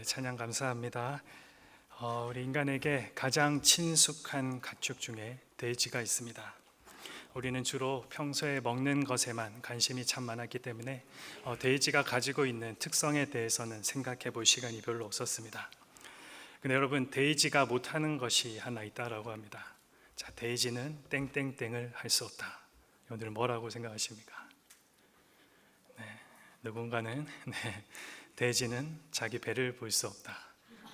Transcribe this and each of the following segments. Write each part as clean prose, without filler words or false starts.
네, 찬양 감사합니다. 우리 인간에게 가장 친숙한 가축 중에 돼지가 있습니다. 우리는 주로 평소에 먹는 것에만 관심이 참 많았기 때문에 돼지가 가지고 있는 특성에 대해서는 생각해 볼 시간이 별로 없었습니다. 근데 여러분, 돼지가 못하는 것이 하나 있다라고 합니다. 자, 돼지는 땡땡땡을 할 수 없다. 여러분들 뭐라고 생각하십니까? 네, 누군가는 돼지는 자기 배를 볼 수 없다.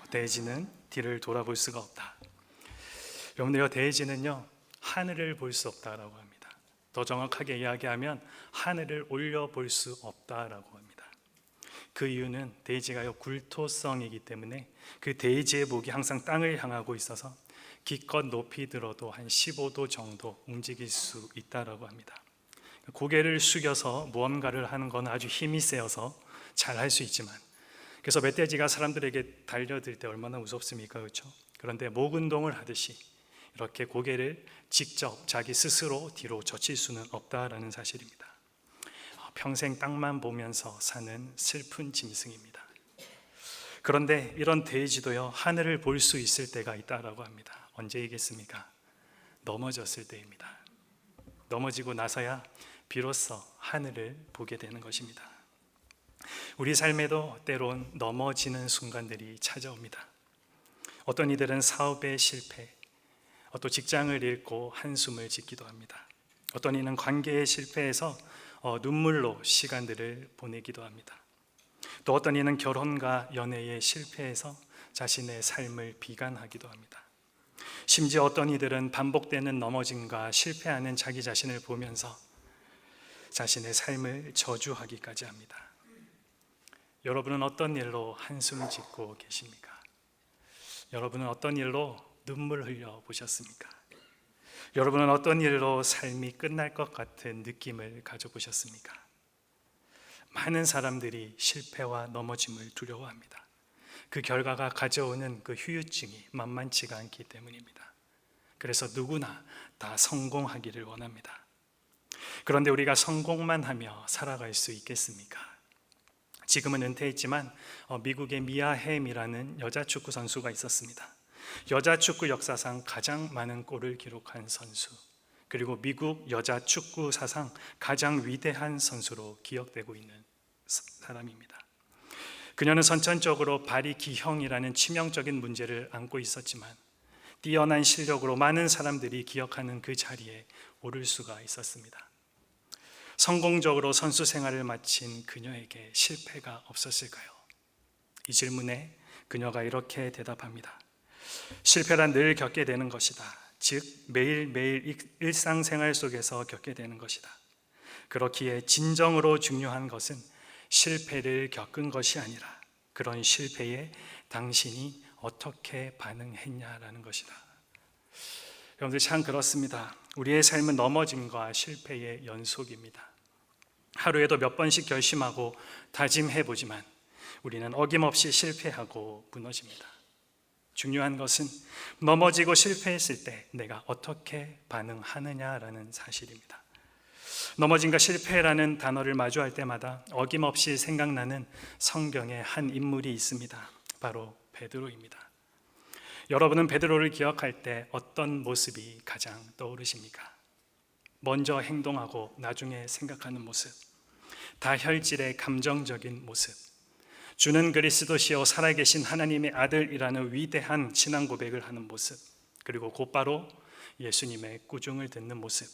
돼지는 뒤를 돌아볼 수가 없다. 여러분들, 돼지는요, 하늘을 볼 수 없다라고 합니다. 더 정확하게 이야기하면 하늘을 올려볼 수 없다라고 합니다. 그 이유는 돼지가 굴토성이기 때문에 그 돼지의 목이 항상 땅을 향하고 있어서 기껏 높이 들어도 한 15도 정도 움직일 수 있다라고 합니다. 고개를 숙여서 무언가를 하는 건 아주 힘이 세어서 잘 할 수 있지만, 그래서 멧돼지가 사람들에게 달려들 때 얼마나 무섭습니까? 그렇죠? 그런데 목 운동을 하듯이 이렇게 고개를 직접 자기 스스로 뒤로 젖힐 수는 없다라는 사실입니다. 평생 땅만 보면서 사는 슬픈 짐승입니다. 그런데 이런 돼지도요, 하늘을 볼 수 있을 때가 있다라고 합니다. 언제이겠습니까? 넘어졌을 때입니다. 넘어지고 나서야 비로소 하늘을 보게 되는 것입니다. 우리 삶에도 때론 넘어지는 순간들이 찾아옵니다. 어떤 이들은 사업의 실패, 또 직장을 잃고 한숨을 짓기도 합니다. 어떤 이는 관계의 실패에서 눈물로 시간들을 보내기도 합니다. 또 어떤 이는 결혼과 연애의 실패에서 자신의 삶을 비관하기도 합니다. 심지어 어떤 이들은 반복되는 넘어짐과 실패하는 자기 자신을 보면서 자신의 삶을 저주하기까지 합니다. 여러분은 어떤 일로 한숨 짓고 계십니까? 여러분은 어떤 일로 눈물 흘려 보셨습니까? 여러분은 어떤 일로 삶이 끝날 것 같은 느낌을 가져보셨습니까? 많은 사람들이 실패와 넘어짐을 두려워합니다. 그 결과가 가져오는 그 후유증이 만만치가 않기 때문입니다. 그래서 누구나 다 성공하기를 원합니다. 그런데 우리가 성공만 하며 살아갈 수 있겠습니까? 지금은 은퇴했지만 미국의 미아 햄이라는 여자 축구 선수가 있었습니다. 여자 축구 역사상 가장 많은 골을 기록한 선수, 그리고 미국 여자 축구 사상 가장 위대한 선수로 기억되고 있는 사람입니다. 그녀는 선천적으로 발이 기형이라는 치명적인 문제를 안고 있었지만 뛰어난 실력으로 많은 사람들이 기억하는 그 자리에 오를 수가 있었습니다. 성공적으로 선수 생활을 마친 그녀에게 실패가 없었을까요? 이 질문에 그녀가 이렇게 대답합니다. 실패란 늘 겪게 되는 것이다. 즉 매일매일 일상생활 속에서 겪게 되는 것이다. 그렇기에 진정으로 중요한 것은 실패를 겪은 것이 아니라 그런 실패에 당신이 어떻게 반응했냐라는 것이다. 여러분들, 참 그렇습니다. 우리의 삶은 넘어짐과 실패의 연속입니다. 하루에도 몇 번씩 결심하고 다짐해보지만 우리는 어김없이 실패하고 무너집니다. 중요한 것은 넘어지고 실패했을 때 내가 어떻게 반응하느냐라는 사실입니다. 넘어짐과 실패라는 단어를 마주할 때마다 어김없이 생각나는 성경의 한 인물이 있습니다. 바로 베드로입니다. 여러분은 베드로를 기억할 때 어떤 모습이 가장 떠오르십니까? 먼저 행동하고 나중에 생각하는 모습, 다혈질의 감정적인 모습, 주는 그리스도시요 살아계신 하나님의 아들이라는 위대한 신앙 고백을 하는 모습, 그리고 곧바로 예수님의 꾸중을 듣는 모습.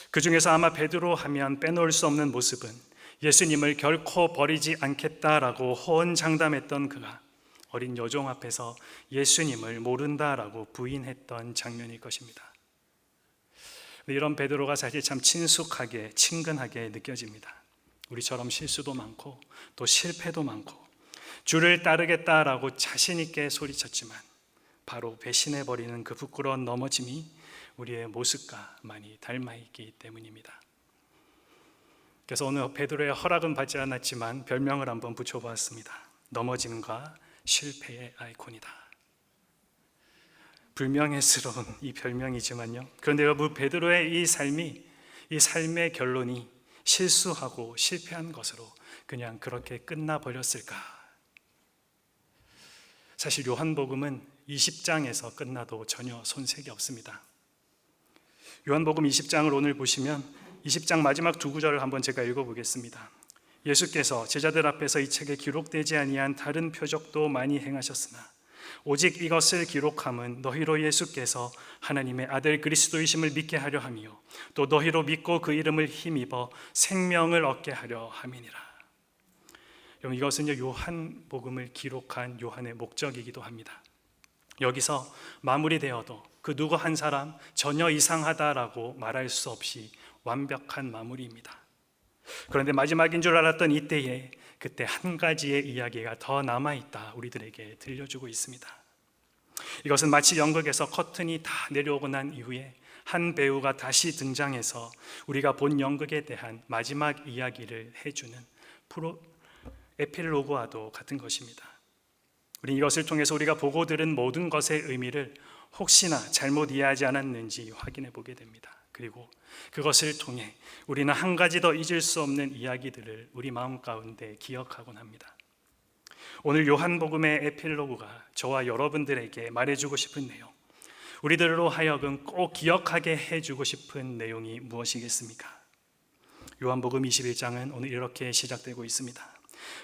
그 중에서 아마 베드로 하면 빼놓을 수 없는 모습은 예수님을 결코 버리지 않겠다라고 호언장담했던 그가 어린 여종 앞에서 예수님을 모른다라고 부인했던 장면일 것입니다. 이런 베드로가 사실 참 친숙하게, 친근하게 느껴집니다. 우리처럼 실수도 많고 또 실패도 많고 주를 따르겠다라고 자신 있게 소리쳤지만 바로 배신해버리는 그 부끄러운 넘어짐이 우리의 모습과 많이 닮아있기 때문입니다. 그래서 오늘 베드로의 허락은 받지 않았지만 별명을 한번 붙여보았습니다. 넘어짐과 실패의 아이콘이다. 불명예스러운 이 별명이지만요, 그런데 여러분, 베드로의 이 삶의 결론이 실수하고 실패한 것으로 그냥 그렇게 끝나버렸을까? 사실 요한복음은 20장에서 끝나도 전혀 손색이 없습니다. 요한복음 20장을 오늘 보시면 20장 마지막 두 구절을 한번 제가 읽어보겠습니다. 예수께서 제자들 앞에서 이 책에 기록되지 아니한 다른 표적도 많이 행하셨으나 오직 이것을 기록함은 너희로 예수께서 하나님의 아들 그리스도이심을 믿게 하려 함이요 또 너희로 믿고 그 이름을 힘입어 생명을 얻게 하려 함이니라. 이것은요, 요한복음을 기록한 요한의 목적이기도 합니다. 여기서 마무리되어도 그 누구 한 사람 전혀 이상하다라고 말할 수 없이 완벽한 마무리입니다. 그런데 마지막인 줄 알았던 이때에 그때 한 가지의 이야기가 더 남아있다 우리들에게 들려주고 있습니다. 이것은 마치 연극에서 커튼이 다 내려오고 난 이후에 한 배우가 다시 등장해서 우리가 본 연극에 대한 마지막 이야기를 해주는 에필로그와도 같은 것입니다. 우리 이것을 통해서 우리가 보고 들은 모든 것의 의미를 혹시나 잘못 이해하지 않았는지 확인해 보게 됩니다. 그리고 그것을 통해 우리는 한 가지 더 잊을 수 없는 이야기들을 우리 마음 가운데 기억하곤 합니다. 오늘 요한복음의 에필로그가 저와 여러분들에게 말해주고 싶은 내용, 우리들로 하여금 꼭 기억하게 해주고 싶은 내용이 무엇이겠습니까? 요한복음 21장은 오늘 이렇게 시작되고 있습니다.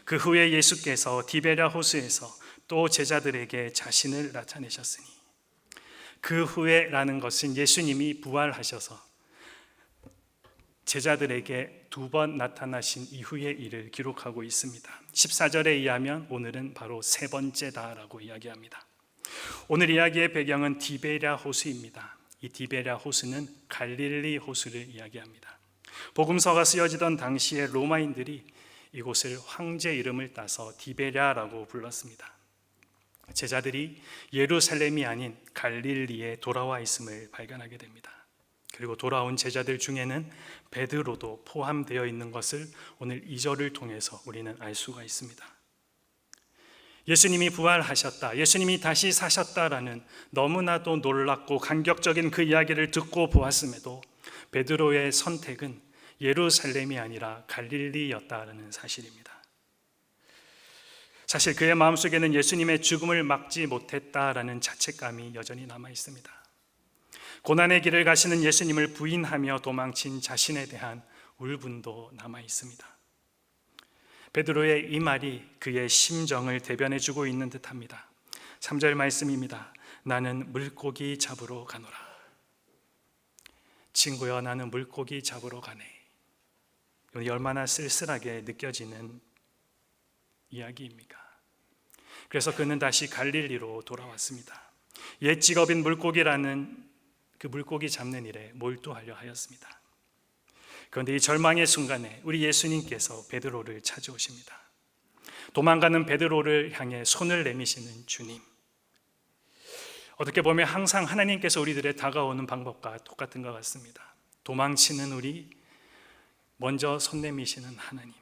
그 후에 예수께서 디베랴 호수에서 또 제자들에게 자신을 나타내셨으니, 그 후에라는 것은 예수님이 부활하셔서 제자들에게 두 번 나타나신 이후의 일을 기록하고 있습니다. 14절에 의하면 오늘은 바로 세 번째다라고 이야기합니다. 오늘 이야기의 배경은 디베랴 호수입니다. 이 디베랴 호수는 갈릴리 호수를 이야기합니다. 복음서가 쓰여지던 당시에 로마인들이 이곳을 황제 이름을 따서 디베랴라고 불렀습니다. 제자들이 예루살렘이 아닌 갈릴리에 돌아와 있음을 발견하게 됩니다. 그리고 돌아온 제자들 중에는 베드로도 포함되어 있는 것을 오늘 2절을 통해서 우리는 알 수가 있습니다. 예수님이 부활하셨다, 예수님이 다시 사셨다라는 너무나도 놀랍고 감격적인 그 이야기를 듣고 보았음에도 베드로의 선택은 예루살렘이 아니라 갈릴리였다라는 사실입니다. 사실 그의 마음속에는 예수님의 죽음을 막지 못했다라는 자책감이 여전히 남아 있습니다. 고난의 길을 가시는 예수님을 부인하며 도망친 자신에 대한 울분도 남아 있습니다. 베드로의 이 말이 그의 심정을 대변해 주고 있는 듯합니다. 3절 말씀입니다. 나는 물고기 잡으러 가노라. 친구여, 나는 물고기 잡으러 가네. 이 얼마나 쓸쓸하게 느껴지는 이야기입니까? 그래서 그는 다시 갈릴리로 돌아왔습니다. 옛 직업인 물고기라는 그 물고기 잡는 일에 몰두하려 하였습니다. 그런데 이 절망의 순간에 우리 예수님께서 베드로를 찾아오십니다. 도망가는 베드로를 향해 손을 내미시는 주님. 어떻게 보면 항상 하나님께서 우리들의 다가오는 방법과 똑같은 것 같습니다. 도망치는 우리, 먼저 손 내미시는 하나님,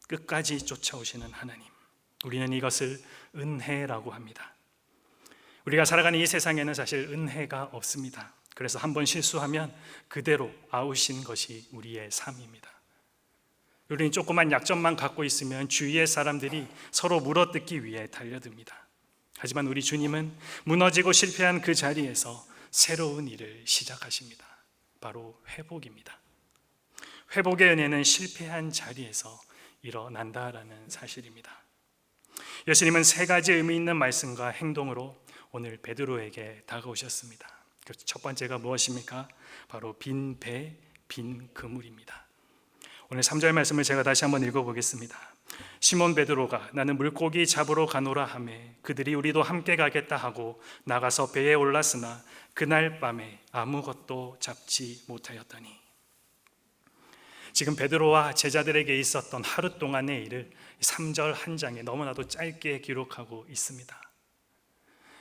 끝까지 쫓아오시는 하나님. 우리는 이것을 은혜라고 합니다. 우리가 살아가는 이 세상에는 사실 은혜가 없습니다. 그래서 한번 실수하면 그대로 아웃인 것이 우리의 삶입니다. 우리는 조그만 약점만 갖고 있으면 주위의 사람들이 서로 물어뜯기 위해 달려듭니다. 하지만 우리 주님은 무너지고 실패한 그 자리에서 새로운 일을 시작하십니다. 바로 회복입니다. 회복의 은혜는 실패한 자리에서 일어난다라는 사실입니다. 예수님은 세 가지 의미 있는 말씀과 행동으로 오늘 베드로에게 다가오셨습니다. 첫 번째가 무엇입니까? 바로 빈 배, 빈 그물입니다. 오늘 3절 말씀을 제가 다시 한번 읽어보겠습니다. 시몬 베드로가 나는 물고기 잡으러 가노라 하매 그들이 우리도 함께 가겠다 하고 나가서 배에 올랐으나 그날 밤에 아무것도 잡지 못하였더니. 지금 베드로와 제자들에게 있었던 하루 동안의 일을 3절 한 장에 너무나도 짧게 기록하고 있습니다.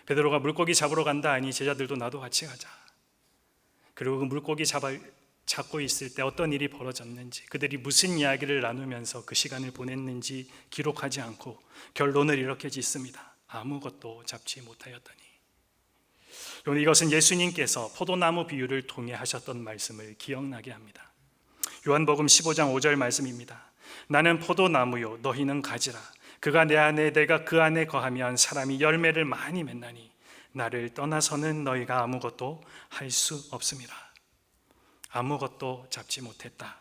베드로가 물고기 잡으러 간다 하니 제자들도 나도 같이 가자. 그리고 그 물고기 잡고 있을 때 어떤 일이 벌어졌는지, 그들이 무슨 이야기를 나누면서 그 시간을 보냈는지 기록하지 않고 결론을 이렇게 짓습니다. 아무것도 잡지 못하였더니. 여러분, 이것은 예수님께서 포도나무 비유를 통해 하셨던 말씀을 기억나게 합니다. 요한복음 15장 5절 말씀입니다. 나는 포도나무요 너희는 가지라. 그가 내 안에 내가 그 안에 거하면 사람이 열매를 많이 맺나니 나를 떠나서는 너희가 아무것도 할 수 없음이라. 아무것도 잡지 못했다.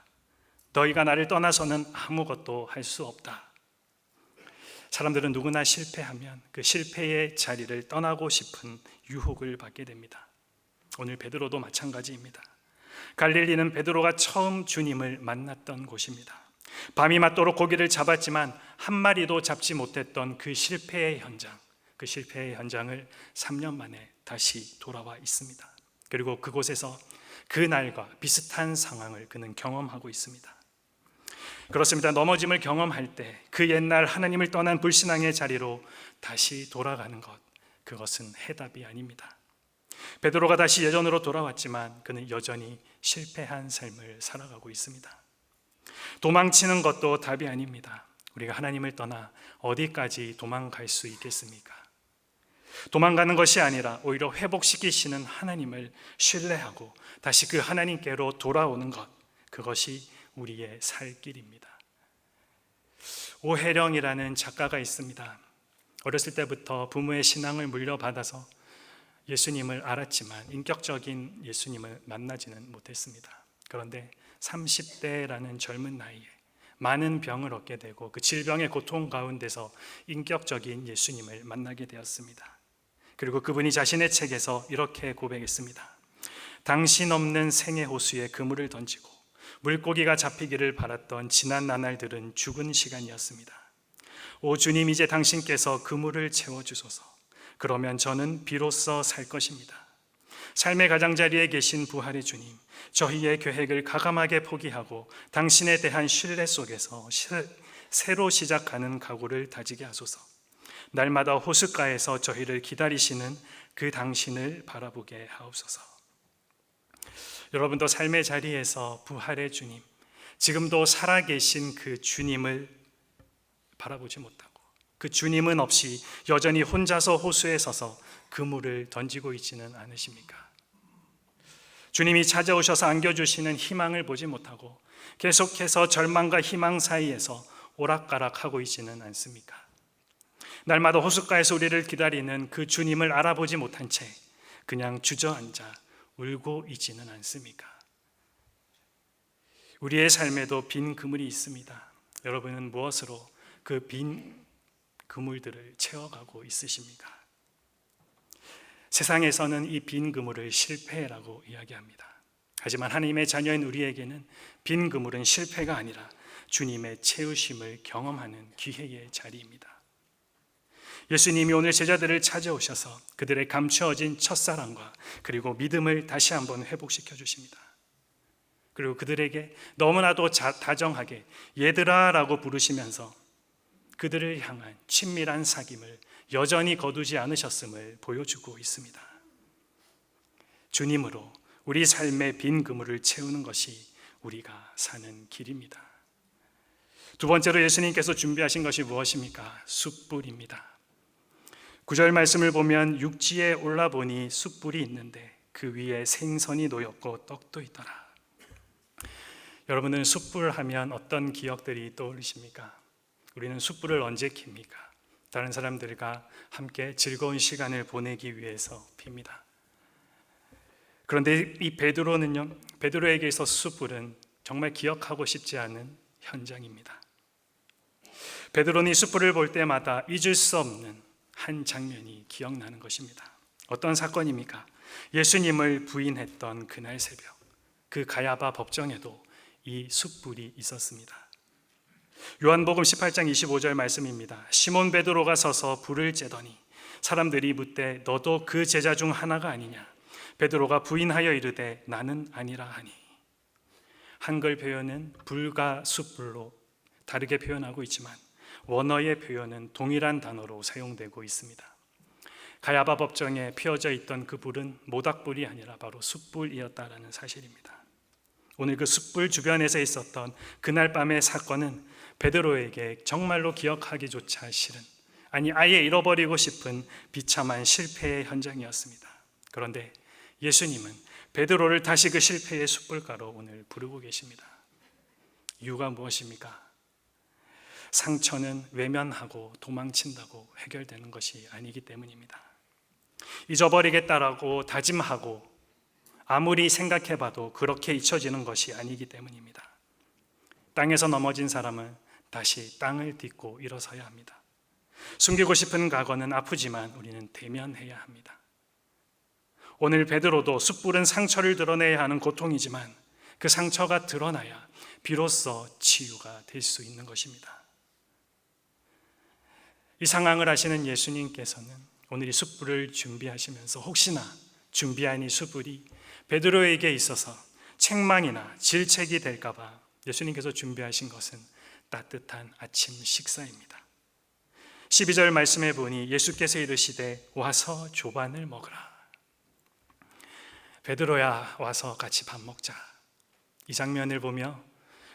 너희가 나를 떠나서는 아무것도 할 수 없다. 사람들은 누구나 실패하면 그 실패의 자리를 떠나고 싶은 유혹을 받게 됩니다. 오늘 베드로도 마찬가지입니다. 갈릴리는 베드로가 처음 주님을 만났던 곳입니다. 밤이 맞도록 고기를 잡았지만 한 마리도 잡지 못했던 그 실패의 현장, 그 실패의 현장을 3년 만에 다시 돌아와 있습니다. 그리고 그곳에서 그날과 비슷한 상황을 그는 경험하고 있습니다. 그렇습니다. 넘어짐을 경험할 때 그 옛날 하나님을 떠난 불신앙의 자리로 다시 돌아가는 것, 그것은 해답이 아닙니다. 베드로가 다시 예전으로 돌아왔지만 그는 여전히 실패한 삶을 살아가고 있습니다. 도망치는 것도 답이 아닙니다. 우리가 하나님을 떠나 어디까지 도망갈 수 있겠습니까? 도망가는 것이 아니라 오히려 회복시키시는 하나님을 신뢰하고 다시 그 하나님께로 돌아오는 것, 그것이 우리의 살 길입니다. 오혜령이라는 작가가 있습니다. 어렸을 때부터 부모의 신앙을 물려받아서 예수님을 알았지만 인격적인 예수님을 만나지는 못했습니다. 그런데 30대라는 젊은 나이에 많은 병을 얻게 되고 그 질병의 고통 가운데서 인격적인 예수님을 만나게 되었습니다. 그리고 그분이 자신의 책에서 이렇게 고백했습니다. 당신 없는 생애 호수에 그물을 던지고 물고기가 잡히기를 바랐던 지난 나날들은 죽은 시간이었습니다. 오 주님, 이제 당신께서 그물을 채워주소서. 그러면 저는 비로소 살 것입니다. 삶의 가장자리에 계신 부활의 주님, 저희의 계획을 가감하게 포기하고 당신에 대한 신뢰 속에서 새로 시작하는 각오를 다지게 하소서. 날마다 호숫가에서 저희를 기다리시는 그 당신을 바라보게 하옵소서. 여러분도 삶의 자리에서 부활의 주님, 지금도 살아계신 그 주님을 바라보지 못하고 그 주님은 없이 여전히 혼자서 호수에 서서 그물을 던지고 있지는 않으십니까? 주님이 찾아오셔서 안겨주시는 희망을 보지 못하고 계속해서 절망과 희망 사이에서 오락가락하고 있지는 않습니까? 날마다 호숫가에서 우리를 기다리는 그 주님을 알아보지 못한 채 그냥 주저앉아 울고 있지는 않습니까? 우리의 삶에도 빈 그물이 있습니다. 여러분은 무엇으로 그 빈 그물들을 채워가고 있으십니까? 세상에서는 이 빈 그물을 실패라고 이야기합니다. 하지만 하나님의 자녀인 우리에게는 빈 그물은 실패가 아니라 주님의 채우심을 경험하는 기회의 자리입니다. 예수님이 오늘 제자들을 찾아오셔서 그들의 감추어진 첫사랑과 그리고 믿음을 다시 한번 회복시켜 주십니다. 그리고 그들에게 너무나도 다정하게 얘들아 라고 부르시면서 그들을 향한 친밀한 사귐을 여전히 거두지 않으셨음을 보여주고 있습니다. 주님으로 우리 삶의 빈 그물을 채우는 것이 우리가 사는 길입니다. 두 번째로 예수님께서 준비하신 것이 무엇입니까? 숯불입니다. 9절 말씀을 보면 육지에 올라보니 숯불이 있는데 그 위에 생선이 놓였고 떡도 있더라. 여러분은 숯불 하면 어떤 기억들이 떠오르십니까? 우리는 숯불을 언제 킵니까? 다른 사람들과 함께 즐거운 시간을 보내기 위해서 핍니다. 그런데 이 베드로에게 있어서 숯불은 정말 기억하고 싶지 않은 현장입니다. 베드로는 이 숯불을 볼 때마다 잊을 수 없는 한 장면이 기억나는 것입니다. 어떤 사건입니까? 예수님을 부인했던 그날 새벽, 그 가야바 법정에도 이 숯불이 있었습니다. 요한복음 18장 25절 말씀입니다. 시몬 베드로가 서서 불을 쬐더니 사람들이 묻되 너도 그 제자 중 하나가 아니냐? 베드로가 부인하여 이르되 나는 아니라 하니. 한글 표현은 불과 숯불로 다르게 표현하고 있지만 원어의 표현은 동일한 단어로 사용되고 있습니다. 가야바 법정에 피어져 있던 그 불은 모닥불이 아니라 바로 숯불이었다라는 사실입니다. 오늘 그 숯불 주변에서 있었던 그날 밤의 사건은 베드로에게 정말로 기억하기조차 싫은, 아니 아예 잃어버리고 싶은 비참한 실패의 현장이었습니다. 그런데 예수님은 베드로를 다시 그 실패의 숯불가로 오늘 부르고 계십니다. 이유가 무엇입니까? 상처는 외면하고 도망친다고 해결되는 것이 아니기 때문입니다. 잊어버리겠다라고 다짐하고 아무리 생각해봐도 그렇게 잊혀지는 것이 아니기 때문입니다. 땅에서 넘어진 사람은 다시 땅을 딛고 일어서야 합니다. 숨기고 싶은 과거는 아프지만 우리는 대면해야 합니다. 오늘 베드로도 숯불은 상처를 드러내야 하는 고통이지만 그 상처가 드러나야 비로소 치유가 될 수 있는 것입니다. 이 상황을 아시는 예수님께서는 오늘 이 숯불을 준비하시면서 혹시나 준비한 이 숯불이 베드로에게 있어서 책망이나 질책이 될까 봐 예수님께서 준비하신 것은 따뜻한 아침 식사입니다. 12절 말씀해 보니 예수께서 이르시되 와서 조반을 먹으라. 베드로야, 와서 같이 밥 먹자. 이 장면을 보며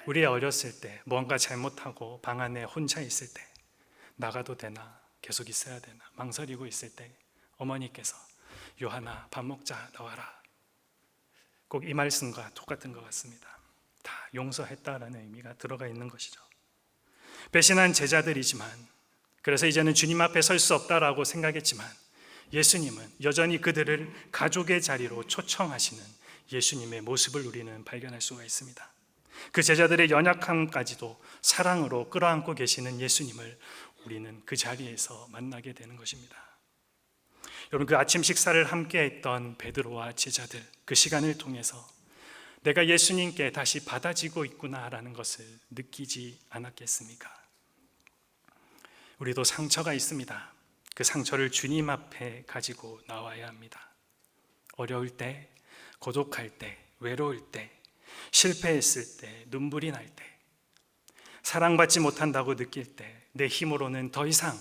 우리 어렸을 때 뭔가 잘못하고 방 안에 혼자 있을 때 나가도 되나, 계속 있어야 되나 망설이고 있을 때 어머니께서 요한아 밥 먹자, 나와라. 꼭 이 말씀과 똑같은 것 같습니다. 다 용서했다라는 의미가 들어가 있는 것이죠. 배신한 제자들이지만, 그래서 이제는 주님 앞에 설 수 없다라고 생각했지만 예수님은 여전히 그들을 가족의 자리로 초청하시는 예수님의 모습을 우리는 발견할 수가 있습니다. 그 제자들의 연약함까지도 사랑으로 끌어안고 계시는 예수님을 우리는 그 자리에서 만나게 되는 것입니다. 여러분, 그 아침 식사를 함께 했던 베드로와 제자들, 그 시간을 통해서 내가 예수님께 다시 받아지고 있구나라는 것을 느끼지 않았겠습니까? 우리도 상처가 있습니다. 그 상처를 주님 앞에 가지고 나와야 합니다. 어려울 때, 고독할 때, 외로울 때, 실패했을 때, 눈물이 날 때, 사랑받지 못한다고 느낄 때, 내 힘으로는 더 이상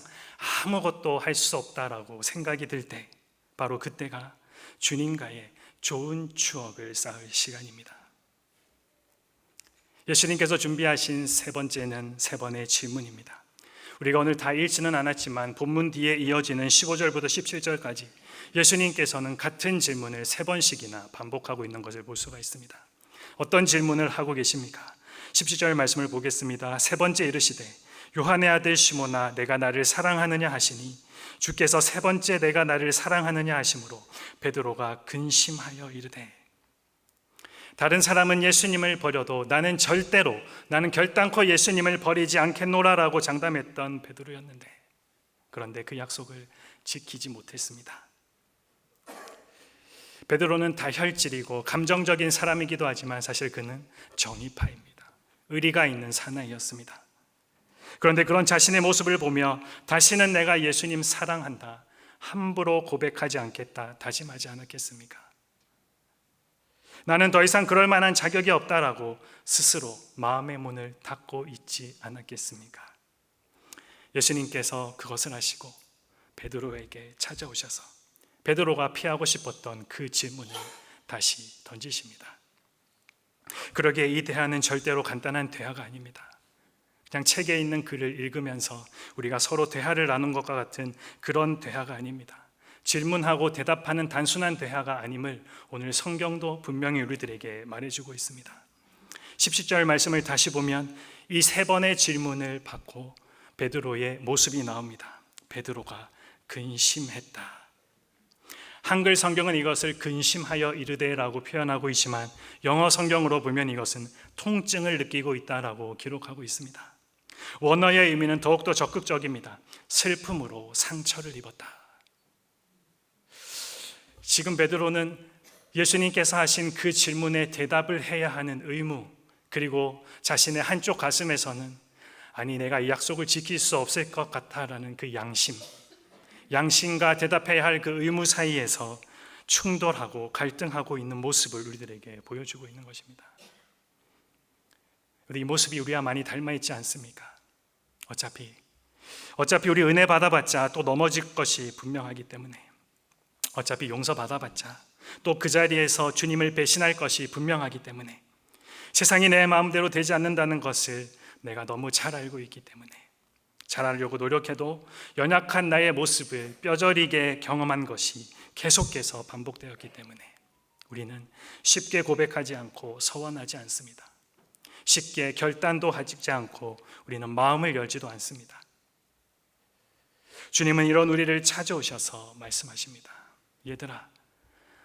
아무것도 할 수 없다라고 생각이 들 때, 바로 그때가 주님과의 좋은 추억을 쌓을 시간입니다. 예수님께서 준비하신 세 번째는 세 번의 질문입니다. 우리가 오늘 다 읽지는 않았지만 본문 뒤에 이어지는 15절부터 17절까지 예수님께서는 같은 질문을 세 번씩이나 반복하고 있는 것을 볼 수가 있습니다. 어떤 질문을 하고 계십니까? 17절 말씀을 보겠습니다. 세 번째 이르시되 요한의 아들 시몬아 내가 나를 사랑하느냐 하시니 주께서 세 번째 내가 나를 사랑하느냐 하심으로 베드로가 근심하여 이르되, 다른 사람은 예수님을 버려도 나는 결단코 예수님을 버리지 않겠노라라고 장담했던 베드로였는데, 그런데 그 약속을 지키지 못했습니다. 베드로는 다혈질이고 감정적인 사람이기도 하지만 사실 그는 정의파입니다. 의리가 있는 사나이였습니다. 그런데 그런 자신의 모습을 보며 다시는 내가 예수님 사랑한다, 함부로 고백하지 않겠다 다짐하지 않았겠습니까? 나는 더 이상 그럴 만한 자격이 없다라고 스스로 마음의 문을 닫고 있지 않았겠습니까? 예수님께서 그것을 아시고 베드로에게 찾아오셔서 베드로가 피하고 싶었던 그 질문을 다시 던지십니다. 그러기에 이 대화는 절대로 간단한 대화가 아닙니다. 그냥 책에 있는 글을 읽으면서 우리가 서로 대화를 나눈 것과 같은 그런 대화가 아닙니다. 질문하고 대답하는 단순한 대화가 아님을 오늘 성경도 분명히 우리들에게 말해주고 있습니다. 17절 말씀을 다시 보면 이 세 번의 질문을 받고 베드로의 모습이 나옵니다. 베드로가 근심했다. 한글 성경은 이것을 근심하여 이르되라고 표현하고 있지만 영어 성경으로 보면 이것은 통증을 느끼고 있다라고 기록하고 있습니다. 원어의 의미는 더욱더 적극적입니다. 슬픔으로 상처를 입었다. 지금 베드로는 예수님께서 하신 그 질문에 대답을 해야 하는 의무, 그리고 자신의 한쪽 가슴에서는 아니 내가 이 약속을 지킬 수 없을 것 같다라는 그 양심과 대답해야 할 그 의무 사이에서 충돌하고 갈등하고 있는 모습을 우리들에게 보여주고 있는 것입니다. 이 모습이 우리와 많이 닮아 있지 않습니까? 어차피 우리 은혜 받아봤자 또 넘어질 것이 분명하기 때문에, 어차피 용서 받아봤자 또 그 자리에서 주님을 배신할 것이 분명하기 때문에, 세상이 내 마음대로 되지 않는다는 것을 내가 너무 잘 알고 있기 때문에, 잘하려고 노력해도 연약한 나의 모습을 뼈저리게 경험한 것이 계속해서 반복되었기 때문에 우리는 쉽게 고백하지 않고 서원하지 않습니다. 쉽게 결단도 하지 않고 우리는 마음을 열지도 않습니다. 주님은 이런 우리를 찾아오셔서 말씀하십니다. 얘들아,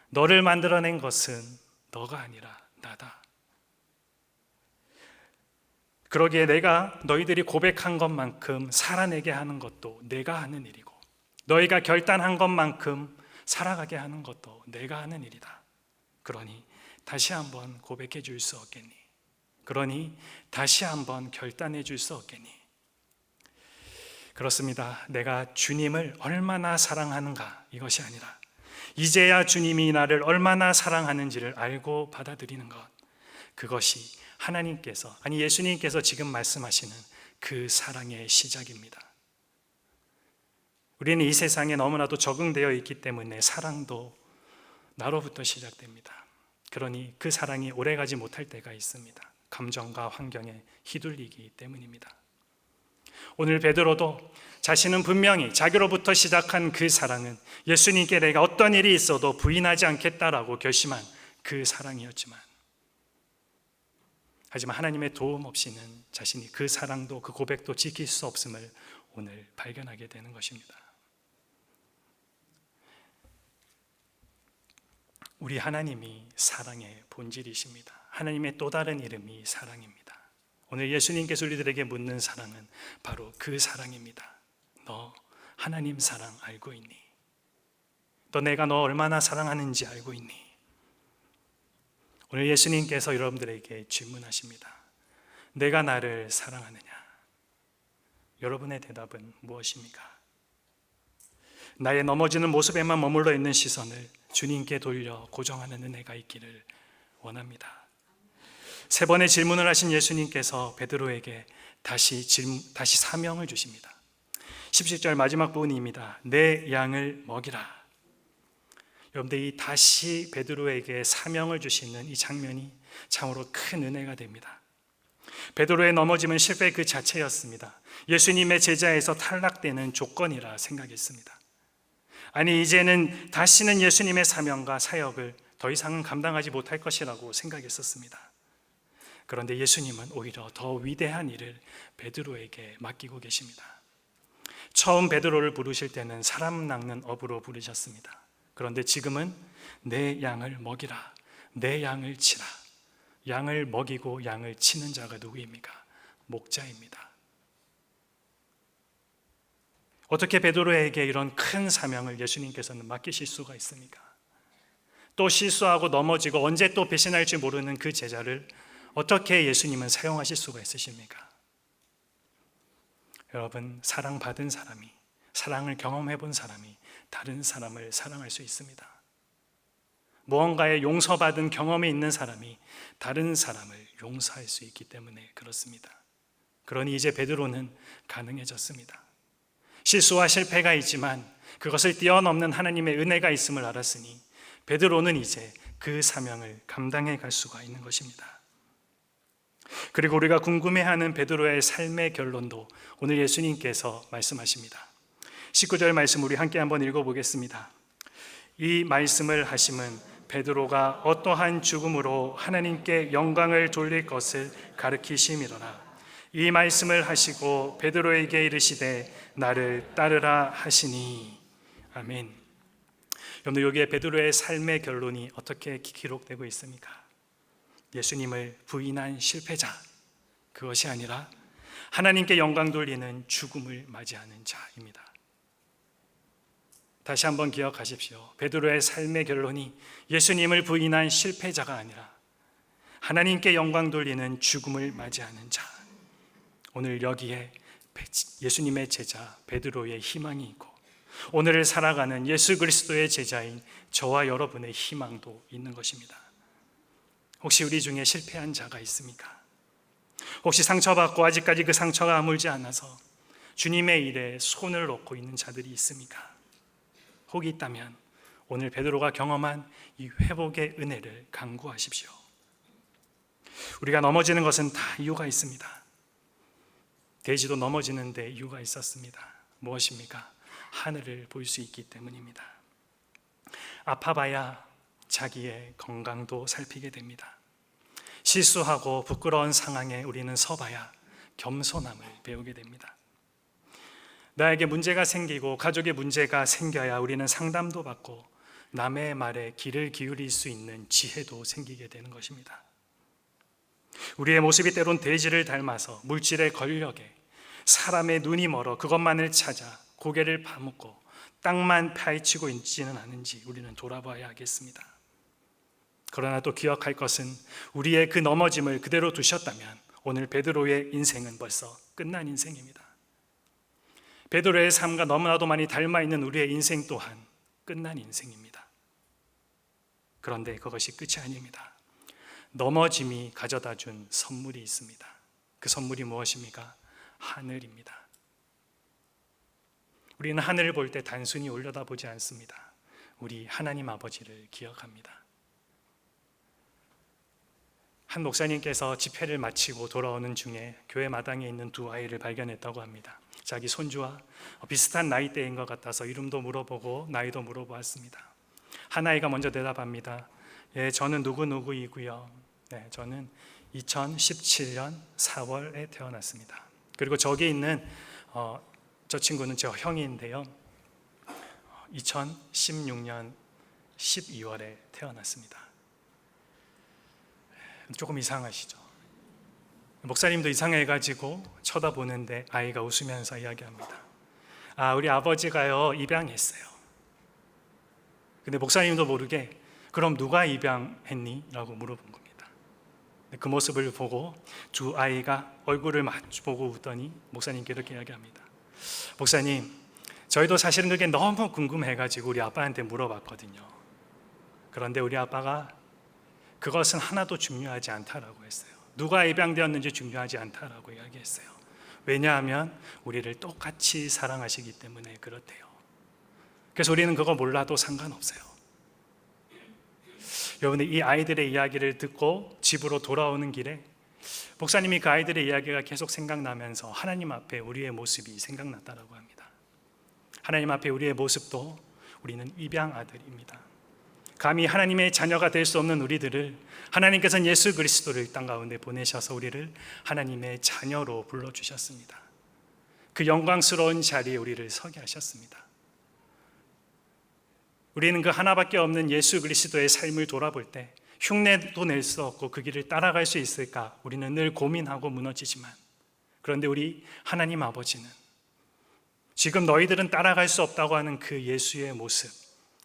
너를 만들어낸 것은 너가 아니라 나다. 그러기에 내가 너희들이 고백한 것만큼 살아내게 하는 것도 내가 하는 일이고, 너희가 결단한 것만큼 살아가게 하는 것도 내가 하는 일이다. 그러니 다시 한번 고백해 줄 수 없겠니? 그러니 다시 한번 결단해 줄 수 없겠니? 그렇습니다. 내가 주님을 얼마나 사랑하는가, 이것이 아니라 이제야 주님이 나를 얼마나 사랑하는지를 알고 받아들이는 것, 그것이 하나님께서, 아니 예수님께서 지금 말씀하시는 그 사랑의 시작입니다. 우리는 이 세상에 너무나도 적응되어 있기 때문에 사랑도 나로부터 시작됩니다. 그러니 그 사랑이 오래가지 못할 때가 있습니다. 감정과 환경에 휘둘리기 때문입니다. 오늘 베드로도 자신은 분명히 자기로부터 시작한 그 사랑은 예수님께 내가 어떤 일이 있어도 부인하지 않겠다라고 결심한 그 사랑이었지만, 하지만 하나님의 도움 없이는 자신이 그 사랑도 그 고백도 지킬 수 없음을 오늘 발견하게 되는 것입니다. 우리 하나님이 사랑의 본질이십니다. 하나님의 또 다른 이름이 사랑입니다. 오늘 예수님께서 우리들에게 묻는 사랑은 바로 그 사랑입니다. 너 하나님 사랑 알고 있니? 너 내가 너 얼마나 사랑하는지 알고 있니? 오늘 예수님께서 여러분들에게 질문하십니다. 내가 나를 사랑하느냐? 여러분의 대답은 무엇입니까? 나의 넘어지는 모습에만 머물러 있는 시선을 주님께 돌려 고정하는 은혜가 있기를 원합니다. 세 번의 질문을 하신 예수님께서 베드로에게 다시 사명을 주십니다. 17절 마지막 부분입니다. 내 양을 먹이라. 여러분들, 이 다시 베드로에게 사명을 주시는 이 장면이 참으로 큰 은혜가 됩니다. 베드로의 넘어짐은 실패 그 자체였습니다. 예수님의 제자에서 탈락되는 조건이라 생각했습니다. 아니, 이제는 다시는 예수님의 사명과 사역을 더 이상은 감당하지 못할 것이라고 생각했었습니다. 그런데 예수님은 오히려 더 위대한 일을 베드로에게 맡기고 계십니다. 처음 베드로를 부르실 때는 사람 낚는 어부로 부르셨습니다. 그런데 지금은 내 양을 먹이라, 내 양을 치라. 양을 먹이고 양을 치는 자가 누구입니까? 목자입니다. 어떻게 베드로에게 이런 큰 사명을 예수님께서는 맡기실 수가 있습니까? 또 실수하고 넘어지고 언제 또 배신할지 모르는 그 제자를 어떻게 예수님은 사용하실 수가 있으십니까? 여러분, 사랑받은 사람이, 사랑을 경험해 본 사람이 다른 사람을 사랑할 수 있습니다. 무언가에 용서받은 경험이 있는 사람이 다른 사람을 용서할 수 있기 때문에 그렇습니다. 그러니 이제 베드로는 가능해졌습니다. 실수와 실패가 있지만 그것을 뛰어넘는 하나님의 은혜가 있음을 알았으니 베드로는 이제 그 사명을 감당해 갈 수가 있는 것입니다. 그리고 우리가 궁금해하는 베드로의 삶의 결론도 오늘 예수님께서 말씀하십니다. 19절 말씀 우리 함께 한번 읽어보겠습니다. 이 말씀을 하심은 베드로가 어떠한 죽음으로 하나님께 영광을 돌릴 것을 가르치심이로라. 이 말씀을 하시고 베드로에게 이르시되 나를 따르라 하시니. 아멘. 여러분, 여기에 베드로의 삶의 결론이 어떻게 기록되고 있습니까? 예수님을 부인한 실패자, 그것이 아니라 하나님께 영광 돌리는 죽음을 맞이하는 자입니다. 다시 한번 기억하십시오. 베드로의 삶의 결론이 예수님을 부인한 실패자가 아니라 하나님께 영광 돌리는 죽음을 맞이하는 자. 오늘 여기에 예수님의 제자 베드로의 희망이 있고 오늘을 살아가는 예수 그리스도의 제자인 저와 여러분의 희망도 있는 것입니다. 혹시 우리 중에 실패한 자가 있습니까? 혹시 상처받고 아직까지 그 상처가 아물지 않아서 주님의 일에 손을 놓고 있는 자들이 있습니까? 혹이 있다면 오늘 베드로가 경험한 이 회복의 은혜를 간구하십시오. 우리가 넘어지는 것은 다 이유가 있습니다. 돼지도 넘어지는 데 이유가 있었습니다. 무엇입니까? 하늘을 볼 수 있기 때문입니다. 아파봐야 자기의 건강도 살피게 됩니다. 실수하고 부끄러운 상황에 우리는 서봐야 겸손함을 배우게 됩니다. 나에게 문제가 생기고 가족의 문제가 생겨야 우리는 상담도 받고 남의 말에 귀를 기울일 수 있는 지혜도 생기게 되는 것입니다. 우리의 모습이 때론 돼지를 닮아서 물질의 권력에 사람의 눈이 멀어 그것만을 찾아 고개를 파묻고 땅만 파헤치고 있지는 않은지 우리는 돌아봐야 하겠습니다. 그러나 또 기억할 것은 우리의 그 넘어짐을 그대로 두셨다면 오늘 베드로의 인생은 벌써 끝난 인생입니다. 베드로의 삶과 너무나도 많이 닮아있는 우리의 인생 또한 끝난 인생입니다. 그런데 그것이 끝이 아닙니다. 넘어짐이 가져다 준 선물이 있습니다. 그 선물이 무엇입니까? 하늘입니다. 우리는 하늘을 볼 때 단순히 올려다보지 않습니다. 우리 하나님 아버지를 기억합니다. 한 목사님께서 집회를 마치고 돌아오는 중에 교회 마당에 있는 두 아이를 발견했다고 합니다. 자기 손주와 비슷한 나이대인 것 같아서 이름도 물어보고 나이도 물어보았습니다. 한 아이가 먼저 대답합니다. 예, 저는 누구누구이고요. 네, 저는 2017년 4월에 태어났습니다. 그리고 저기 있는 저 친구는 저 형인데요. 2016년 12월에 태어났습니다. 조금 이상하시죠? 목사님도 이상해가지고 쳐다보는데 아이가 웃으면서 이야기합니다. 우리 아버지가요 입양했어요. 근데 목사님도 모르게 그럼 누가 입양했니? 라고 물어본 겁니다. 그 모습을 보고 두 아이가 얼굴을 마주보고 웃더니 목사님께 이렇게 이야기합니다. 목사님, 저희도 사실은 그게 너무 궁금해가지고 우리 아빠한테 물어봤거든요. 그런데 우리 아빠가 그것은 하나도 중요하지 않다라고 했어요. 누가 입양되었는지 중요하지 않다라고 이야기했어요. 왜냐하면 우리를 똑같이 사랑하시기 때문에 그렇대요. 그래서 우리는 그거 몰라도 상관없어요. 여러분들, 이 아이들의 이야기를 듣고 집으로 돌아오는 길에 목사님이 그 아이들의 이야기가 계속 생각나면서 하나님 앞에 우리의 모습이 생각났다라고 합니다. 하나님 앞에 우리의 모습도 우리는 입양 아들입니다. 감히 하나님의 자녀가 될 수 없는 우리들을 하나님께서는 예수 그리스도를 땅 가운데 보내셔서 우리를 하나님의 자녀로 불러주셨습니다. 그 영광스러운 자리에 우리를 서게 하셨습니다. 우리는 그 하나밖에 없는 예수 그리스도의 삶을 돌아볼 때 흉내도 낼 수 없고 그 길을 따라갈 수 있을까 우리는 늘 고민하고 무너지지만, 그런데 우리 하나님 아버지는 지금 너희들은 따라갈 수 없다고 하는 그 예수의 모습,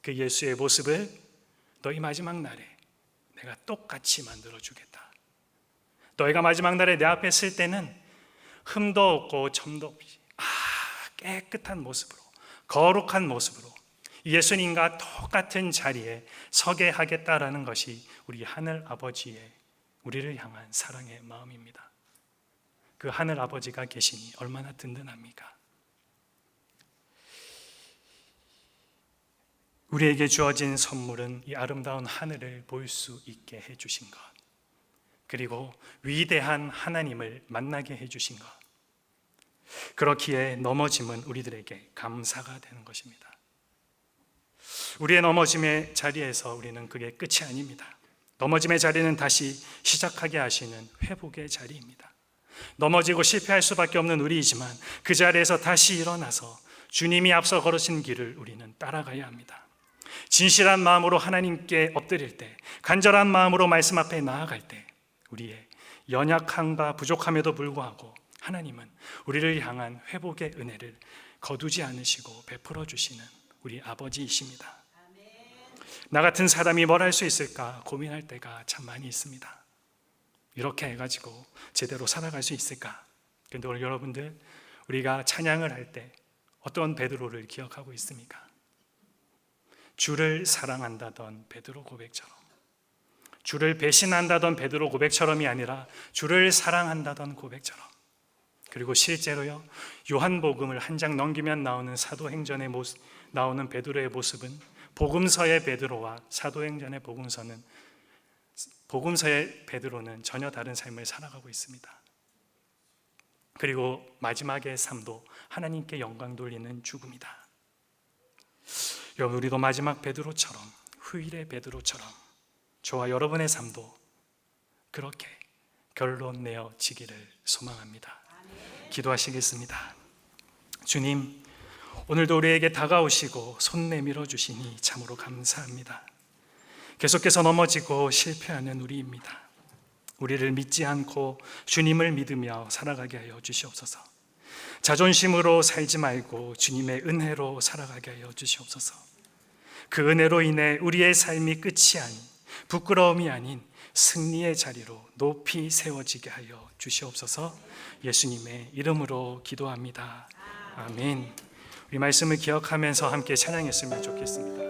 그 예수의 모습을 너희 마지막 날에 내가 똑같이 만들어주겠다. 너희가 마지막 날에 내 앞에 설 때는 흠도 없고 점도 없이 깨끗한 모습으로, 거룩한 모습으로 예수님과 똑같은 자리에 서게 하겠다라는 것이 우리 하늘 아버지의 우리를 향한 사랑의 마음입니다. 그 하늘 아버지가 계시니 얼마나 든든합니까? 우리에게 주어진 선물은 이 아름다운 하늘을 볼 수 있게 해주신 것, 그리고 위대한 하나님을 만나게 해주신 것. 그렇기에 넘어짐은 우리들에게 감사가 되는 것입니다. 우리의 넘어짐의 자리에서 우리는 그게 끝이 아닙니다. 넘어짐의 자리는 다시 시작하게 하시는 회복의 자리입니다. 넘어지고 실패할 수밖에 없는 우리이지만 그 자리에서 다시 일어나서 주님이 앞서 걸으신 길을 우리는 따라가야 합니다. 진실한 마음으로 하나님께 엎드릴 때, 간절한 마음으로 말씀 앞에 나아갈 때 우리의 연약함과 부족함에도 불구하고 하나님은 우리를 향한 회복의 은혜를 거두지 않으시고 베풀어 주시는 우리 아버지이십니다. 나 같은 사람이 뭘 할 수 있을까 고민할 때가 참 많이 있습니다. 이렇게 해가지고 제대로 살아갈 수 있을까? 그런데 오늘 여러분들, 우리가 찬양을 할 때 어떤 베드로를 기억하고 있습니까? 주를 사랑한다던 베드로 고백처럼, 주를 배신한다던 베드로 고백처럼이 아니라 주를 사랑한다던 고백처럼, 그리고 실제로요, 요한복음을 한 장 넘기면 나오는 사도행전의 모습, 나오는 베드로의 모습은 복음서의 베드로와 사도행전의 복음서의 베드로는 전혀 다른 삶을 살아가고 있습니다. 그리고 마지막의 삶도 하나님께 영광 돌리는 죽음이다. 여러분, 우리도 마지막 베드로처럼, 후일의 베드로처럼 저와 여러분의 삶도 그렇게 결론 내어지기를 소망합니다. 기도하시겠습니다. 주님, 오늘도 우리에게 다가오시고 손 내밀어 주시니 참으로 감사합니다. 계속해서 넘어지고 실패하는 우리입니다. 우리를 믿지 않고 주님을 믿으며 살아가게 하여 주시옵소서. 자존심으로 살지 말고 주님의 은혜로 살아가게 하여 주시옵소서. 그 은혜로 인해 우리의 삶이 끝이 아닌, 부끄러움이 아닌 승리의 자리로 높이 세워지게 하여 주시옵소서. 예수님의 이름으로 기도합니다. 아멘. 우리 말씀을 기억하면서 함께 찬양했으면 좋겠습니다.